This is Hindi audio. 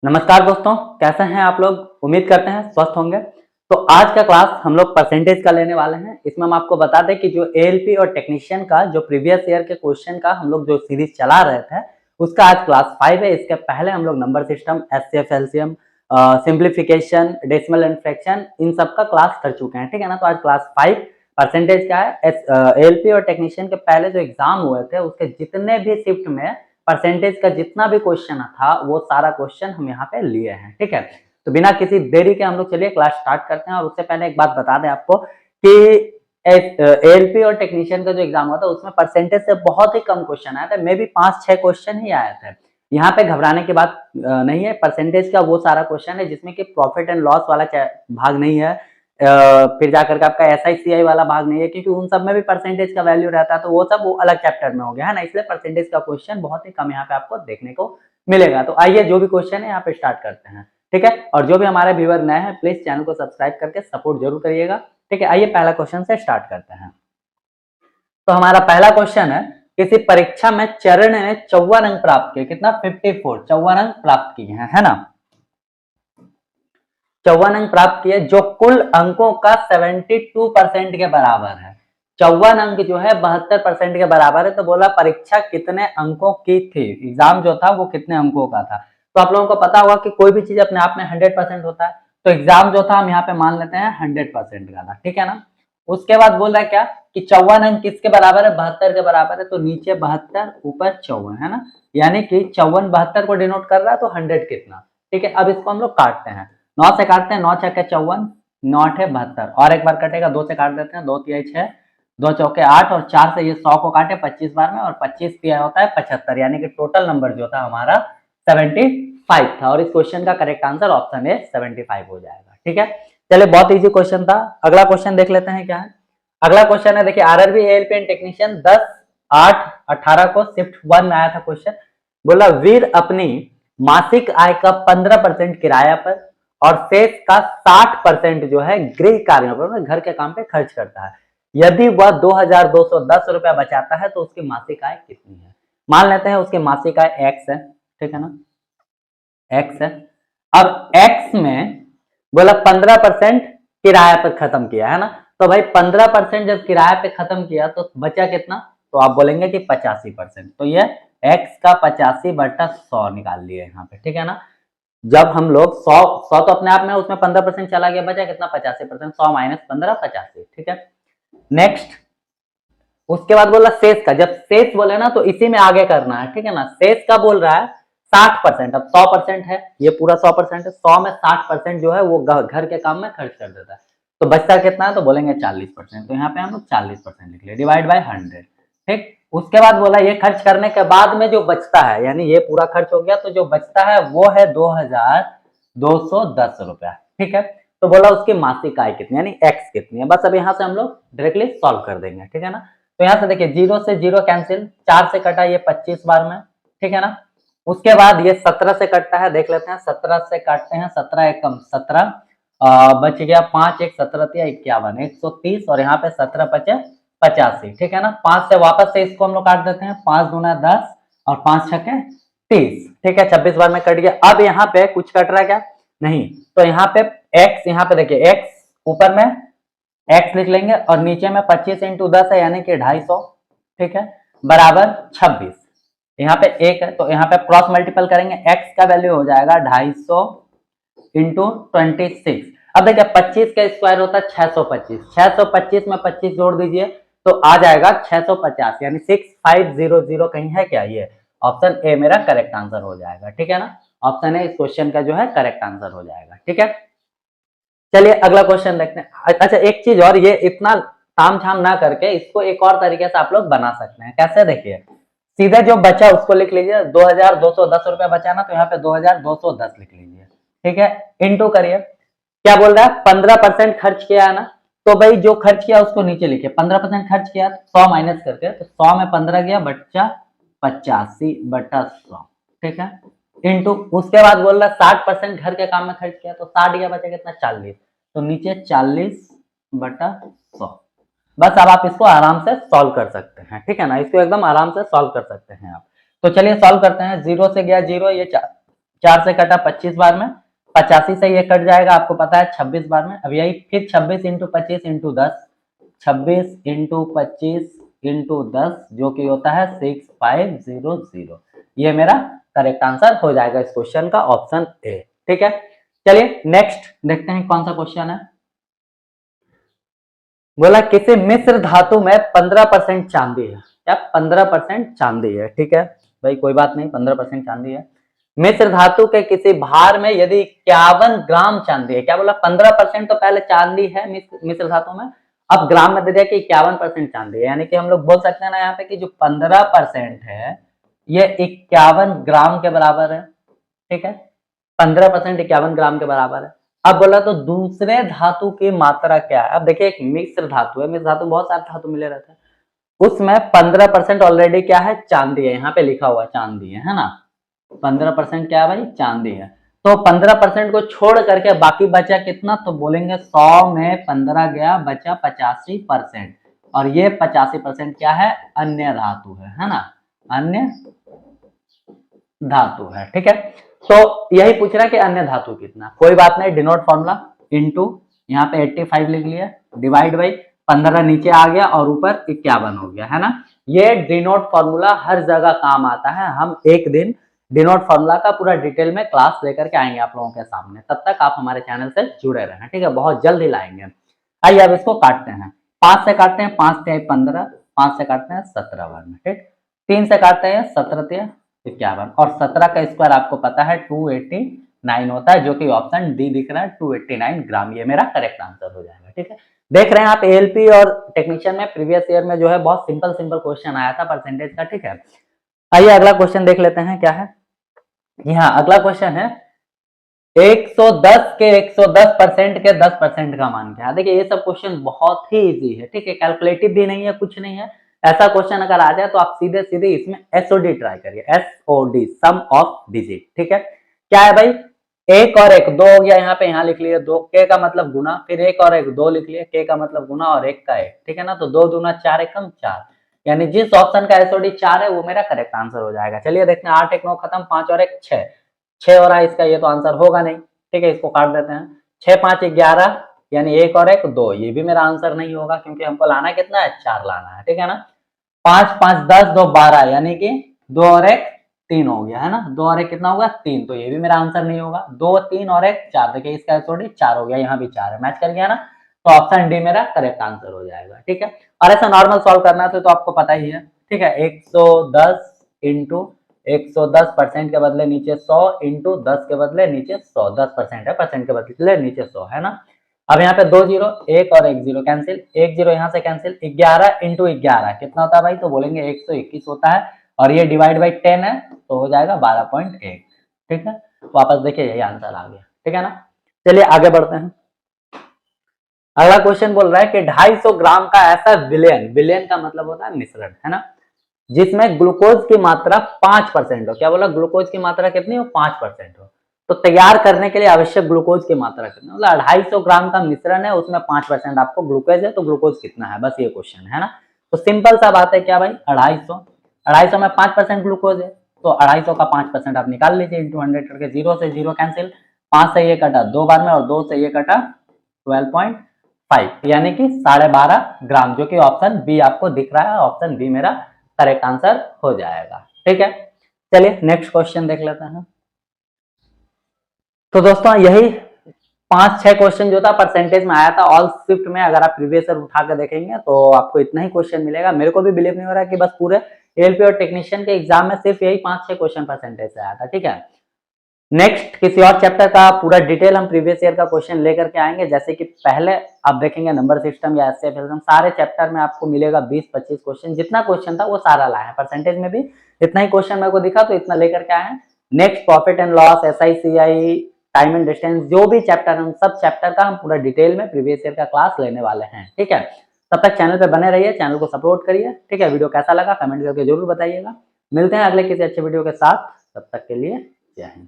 नमस्कार दोस्तों, कैसे हैं आप लोग। उम्मीद करते हैं स्वस्थ होंगे। तो आज का क्लास हम लोग परसेंटेज का लेने वाले हैं। इसमें हम आपको बता दें कि जो एएलपी और टेक्नीशियन का जो प्रीवियस ईयर के क्वेश्चन का हम लोग जो सीरीज चला रहे थे उसका आज क्लास 5 है। इसके पहले हम लोग number system, HCF, LCM, simplification, decimal and fraction in सब का क्लास कर चुके हैं, ठीक है ना। तो आज क्लास 5 परसेंटेज का है। एएलपी और टेक्नीशियन के पहले जो एग्जाम हुए थे उसके जितने भी शिफ्ट में परसेंटेज का जितना भी क्वेश्चन था वो सारा क्वेश्चन हम यहाँ पे लिए हैं, ठीक है। तो बिना किसी देरी के हम लोग चलिए क्लास स्टार्ट करते हैं। और उससे पहले एक बात बता दें आपको कि एएलपी और टेक्नीशियन का जो एग्जाम हुआ था उसमें परसेंटेज से बहुत ही कम क्वेश्चन आया था, मे बी 5-6 क्वेश्चन ही आए थे। यहाँ पे घबराने की बात नहीं है। परसेंटेज का वो सारा क्वेश्चन है जिसमें कि प्रॉफिट एंड लॉस वाला भाग नहीं है, फिर जाकर के आपका SICI वाला भाग नहीं है, क्योंकि उन सब में भी परसेंटेज का वैल्यू रहता है। तो वो सब वो अलग चैप्टर में हो गया है ना, इसलिए परसेंटेज का क्वेश्चन बहुत ही कम यहाँ पे आपको देखने को मिलेगा। तो आइए जो भी क्वेश्चन है यहाँ पे स्टार्ट करते हैं, ठीक है। और जो भी हमारे व्यूअर नए हैं प्लीज चैनल को सब्सक्राइब करके सपोर्ट जरूर करिएगा, ठीक है। आइए पहला क्वेश्चन से स्टार्ट करते हैं। तो हमारा पहला क्वेश्चन है, किसी परीक्षा में चरण ने 54 अंक प्राप्त किए। कितना? 54, 54 अंक प्राप्त किए हैं, है ना। 54 अंक प्राप्त किए जो कुल अंकों का 72% के बराबर है। 54 अंक जो है 72% के बराबर है। तो बोला परीक्षा कितने अंकों की थी, एग्जाम जो था वो कितने अंकों का था। तो आप लोगों को पता होगा कि कोई भी चीज अपने आप में 100% होता है। तो एग्जाम जो था हम यहाँ पे मान लेते हैं 100% का था, ठीक है ना। उसके बाद बोल रहा है क्या कि 54 अंक किसके बराबर है? 72 के बराबर है। तो नीचे 72 ऊपर 54, है ना। यानी कि 54 72 को डिनोट कर रहा है, तो 100 कितना, ठीक है। अब इसको हम लोग काटते हैं, 9 से काटते हैं, 9 छक्के 54, 9 8 72, और एक बार कटेगा, 2 से काट देते हैं, 2 तिहाई 6, 2 चौके 8, और 4 से ये 100 को काटे 25 बार में, और 25 तिहाई होता है 75, यानी कि टोटल नंबर जो था हमारा 75 था। और इस क्वेश्चन का करेक्ट आंसर ऑप्शन ए 75 हो जाएगा, ठीक है। चलिए बहुत इजी क्वेश्चन था। अगला क्वेश्चन देख लेते हैं क्या है। अगला क्वेश्चन है, देखिए आरआरबी एएलपी एंड टेक्नीशियन 10/8/18 को शिफ्ट 1 में आया था क्वेश्चन। बोला वीर अपनी मासिक आय का 15% किराया पर और शेष का 60% जो है गृह कार्यों पर, घर के काम पे खर्च करता है। यदि वह 2210 रुपया बचाता है तो उसकी मासिक आय कितनी है। मान लेते हैं उसकी मासिक आय x है, ठीक है ना, x है। अब x में बोला 15% किराया पर खत्म किया, है ना। तो भाई 15% जब किराया पे खत्म किया तो बचा कितना? तो आप बोलेंगे कि 85%। तो ये x का 85/100 निकाल लिए यहाँ पे, ठीक है ना। जब हम लोग 100 तो अपने आप में उसमें 15% चला गया, बचा कितना? 85%। 100 माइनस 15 85, ठीक है। नेक्स्ट उसके बाद बोला शेष का। जब शेष बोले ना तो इसी में आगे करना है, ठीक है ना। शेष का बोल रहा है 60%। अब 100% है, ये पूरा 100% है, 100 में 60% जो है वो घर के काम में खर्च कर देता है। तो बचता कितना है? तो बोलेंगे 40%। तो यहाँ पे हम लोग 40% लिख लिया, डिवाइड बाय 100, ठीक। उसके बाद बोला ये खर्च करने के बाद में जो बचता है, यानी ये पूरा खर्च हो गया, तो जो बचता है वो है 2210 रुपया, ठीक है। तो बोला उसकी मासिक आय कितनी, यानी एक्स कितनी है। बस अब यहाँ से हम लोग डायरेक्टली सॉल्व कर देंगे, ठीक है ना। तो यहाँ से देखिए 0 से 0 कैंसिल, 4 से कटा ये 25 बार में, ठीक है ना। उसके बाद ये 17 से कटता है, देख लेते हैं 17 से काटते हैं, 17 एकम 17, बच गया 5 1 17 51 130, और यहाँ पे 17 5 85, ठीक है ना। 5 से वापस से इसको हम लोग काट देते हैं, 5 दूना 10 और 5 छक्के 30, ठीक है। 26 बार में कट गया। अब यहाँ पे कुछ कट रहा है क्या? नहीं। तो यहाँ पे x, यहाँ पे देखिए x ऊपर में x लिख लेंगे और नीचे में 25 इंटू 10 है, यानी कि 250, ठीक है, बराबर 26। यहाँ पे 1 है तो यहाँ पे क्रॉस मल्टीपल करेंगे, x का वैल्यू हो जाएगा 250 इंटू 26। अब देखिए 25 का स्क्वायर होता है 625, 625 में 25 जोड़ दीजिए तो आ जाएगा 650, यानी 6500 कहीं है क्या? ये ऑप्शन ए मेरा करेक्ट आंसर हो जाएगा, ठीक है ना। ऑप्शन ए इस क्वेश्चन का जो है करेक्ट आंसर हो जाएगा, ठीक है। चलिए अगला क्वेश्चन देखते हैं। अच्छा एक चीज और, ये इतना ताम झाम ना करके इसको एक और तरीके से आप लोग बना सकते हैं। कैसे? देखिए सीधे जो बचा उसको लिख लीजिए, 2210 रुपया बचा ना, तो यहाँ पे 2210 लिख लीजिए, ठीक है। इंटू करिए, क्या बोल रहा है? 15% खर्च किया है ना, तो भाई जो खर्च किया उसको नीचे लिखिए। 15% खर्च किया 100 माइनस करके, तो 100 में 15 गया, बच्चा 85/100, ठीक है। इंटू उसके बाद बोल रहा 60% घर के काम में खर्च किया, तो 60 गया, बचा कितना? 40, तो नीचे 40/100। बस अब आप इसको आराम से सॉल्व कर सकते हैं, ठीक है ना। इसको एकदम आराम से सॉल्व कर सकते हैं आप। तो चलिए सॉल्व करते हैं। 0 से गया 0, ये 4 से कटा 25 बार में, 85 से ये कट जाएगा, आपको पता है 26 बार में। अब यही फिर 26 इंटू 25 इंटू 10, 26 इंटू 25 इंटू 10 जो कि होता है 6500। ये मेरा करेक्ट आंसर हो जाएगा इस क्वेश्चन का, ऑप्शन ए। ठीक है, चलिए नेक्स्ट देखते हैं कौन सा क्वेश्चन है। बोला किसी मिश्र धातु में 15% चांदी है, क्या 15% चांदी है। ठीक है भाई, कोई बात नहीं, 15% चांदी है। मिश्र धातु के किसी भार में यदि 51 ग्राम चांदी है, क्या बोला 15% तो पहले चांदी है मिश्र धातु में, अब ग्राम में दे दिया कि 51% चांदी है, यानी कि हम लोग बोल सकते हैं ना यहाँ पे कि जो 15% है ये 51 ग्राम के बराबर है। ठीक है, 15% 51 ग्राम के बराबर है। अब बोला तो दूसरे धातु की मात्रा क्या है। अब देखिए एक मिश्र धातु है, मिश्र धातु बहुत सारे धातु मिले रहते हैं, उसमें 15% ऑलरेडी क्या है, चांदी है, यहाँ पे लिखा हुआ चांदी है ना। 15% क्या है भाई, चांदी है। तो 15% को छोड़ करके बाकी बचा कितना, तो बोलेंगे 100 में 15 गया, बचा 85%, और ये 85% क्या है, अन्य धातु है ना, अन्य धातु है। ठीक है, तो यही पूछ रहा है कि अन्य धातु कितना। कोई बात नहीं, डिनोट फॉर्मूला इनटू यहाँ पे 85 लिख लिया, डिवाइड बाई 15 नीचे आ गया और ऊपर 51 हो गया है ना। ये डिनोट फॉर्मूला हर जगह काम आता है। हम एक दिन डिनोट फॉर्मूला का पूरा डिटेल में क्लास लेकर के आएंगे आप लोगों के सामने, तब तक आप हमारे चैनल से जुड़े रहें। ठीक है, बहुत जल्द ही लाएंगे। आइए अब इसको काटते हैं। 5 से काटते हैं, 5 से 15, 5 से काटते हैं 17 बार में। ठीक, 3 से काटते हैं 17 51, और 17 का स्क्वायर आपको पता है 289 होता है, जो कि ऑप्शन डी दिख रहा है 289 ग्राम। ये मेरा करेक्ट आंसर हो जाएगा। ठीक है, देख रहे हैं आप एएलपी और टेक्नीशियन में प्रीवियस ईयर में जो है बहुत सिंपल क्वेश्चन आया था परसेंटेज का। ठीक है, आइए अगला क्वेश्चन देख लेते हैं क्या है। यहाँ अगला क्वेश्चन है 110 के 110% के 10% का मान क्या है। देखिए ये सब क्वेश्चन बहुत ही इजी है। ठीक है, कैलकुलेटिव भी नहीं है, कुछ नहीं है। ऐसा क्वेश्चन अगर आ जाए तो आप सीधे सीधे इसमें एसओडी ट्राई करिए, एसओडी सम ऑफ डिजिट। ठीक है, क्या है भाई, एक और एक दो हो गया, यहाँ पे यहाँ लिख लिए दो, के का मतलब गुना, फिर एक और एक दो लिख लिए, के का मतलब गुना और एक का एक। ठीक है ना, तो 2 दूना 4 एकम 4, यानी जिस ऑप्शन का एसओडी 4 है वो मेरा करेक्ट आंसर हो जाएगा। चलिए देखते हैं, 8 1 9 खत्म, 5 और 1 6, 6 हो रहा है इसका, ये तो आंसर होगा नहीं। ठीक है, इसको काट देते हैं। 6 5 11, यानी एक और एक 2, ये भी मेरा आंसर नहीं होगा क्योंकि हमको लाना कितना है, 4 लाना है। ठीक है ना, 5 5 10 2 12, यानी कि 2 और 1 3 हो गया है ना, 2 और 1 कितना होगा 3, तो ये भी मेरा आंसर नहीं होगा। 2 3 और 1 4, देखिए इसका एसओडी 4 हो गया, यहाँ भी 4 है, मैच कर गया ना, तो ऑप्शन डी मेरा करेक्ट आंसर हो जाएगा। ठीक है, और ऐसा नॉर्मल सॉल्व करना है तो आपको पता ही है। ठीक है, 110 इंटू 110% के बदले नीचे 100 इंटू 10 के बदले नीचे 100, 10% है, परसेंट के बदले नीचे 100 है ना। अब यहाँ पे 2 0, एक और एक 0 कैंसिल, 1 0 यहाँ से कैंसिल, 11 इंटू 11 कितना होता है भाई, तो बोलेंगे 121 होता है, और ये डिवाइड बाई 10 है तो हो जाएगा 12.1। ठीक है, वापस देखिए यही आंसर आ गया। ठीक है ना, चलिए आगे बढ़ते हैं। अगला क्वेश्चन बोल रहा है कि 250 ग्राम का ऐसा विलेन, विलेन का मतलब होता है मिश्रण है ना, जिसमें ग्लूकोज की मात्रा 5% हो। क्या बोला, ग्लूकोज की मात्रा कितनी हो, 5% हो, तो तैयार करने के लिए आवश्यक ग्लूकोज की मात्रा कितनी, मतलब 250 ग्राम का मिश्रण है, उसमें 5% आपको ग्लूकोज है, तो ग्लूकोज कितना है, बस ये क्वेश्चन है ना। तो सिंपल सा बात है, क्या भाई 250 में 5% ग्लूकोज है, तो 250 का 5% आप निकाल लीजिए इंटू 100 करके, 0 से 0 कैंसिल, 5 से ये कटा 2 बार में, और 2 से ये कटा 12.5, यानी कि 12.5 ग्राम, जो कि ऑप्शन बी आपको दिख रहा है, ऑप्शन बी मेरा करेक्ट आंसर हो जाएगा। ठीक है, चलिए नेक्स्ट क्वेश्चन देख लेते हैं। तो दोस्तों यही 5-6 क्वेश्चन जो था परसेंटेज में आया था ऑल शिफ्ट में, अगर आप प्रीवियस ईयर उठा के देखेंगे तो आपको इतना ही क्वेश्चन मिलेगा। मेरे को भी बिलीव नहीं हो रहा कि बस पूरे एएलपी और टेक्नीशियन के एग्जाम में सिर्फ यही 5-6 क्वेश्चन परसेंटेज से आया था। ठीक है, नेक्स्ट किसी और चैप्टर का पूरा डिटेल हम प्रीवियस ईयर का क्वेश्चन लेकर के आएंगे, जैसे कि पहले आप देखेंगे नंबर सिस्टम या एससीएफ सिस्टम, सारे चैप्टर में आपको मिलेगा 20-25 क्वेश्चन, जितना क्वेश्चन था वो सारा लाया है, परसेंटेज में भी इतना ही क्वेश्चन मेरे को दिखा तो इतना लेकर के आए हैं। Next profit and loss, SI CI, time and distance, जो भी चैप्टर हम सब चैप्टर का हम पूरा डिटेल में प्रीवियस ईयर का क्लास लेने वाले हैं। ठीक है, तब तक चैनल पे बने रहिए, चैनल को सपोर्ट करिए। ठीक है, वीडियो कैसा लगा कमेंट करके जरूर बताइएगा। मिलते हैं अगले किसी अच्छे वीडियो के साथ, तब तक के लिए जय हिंद।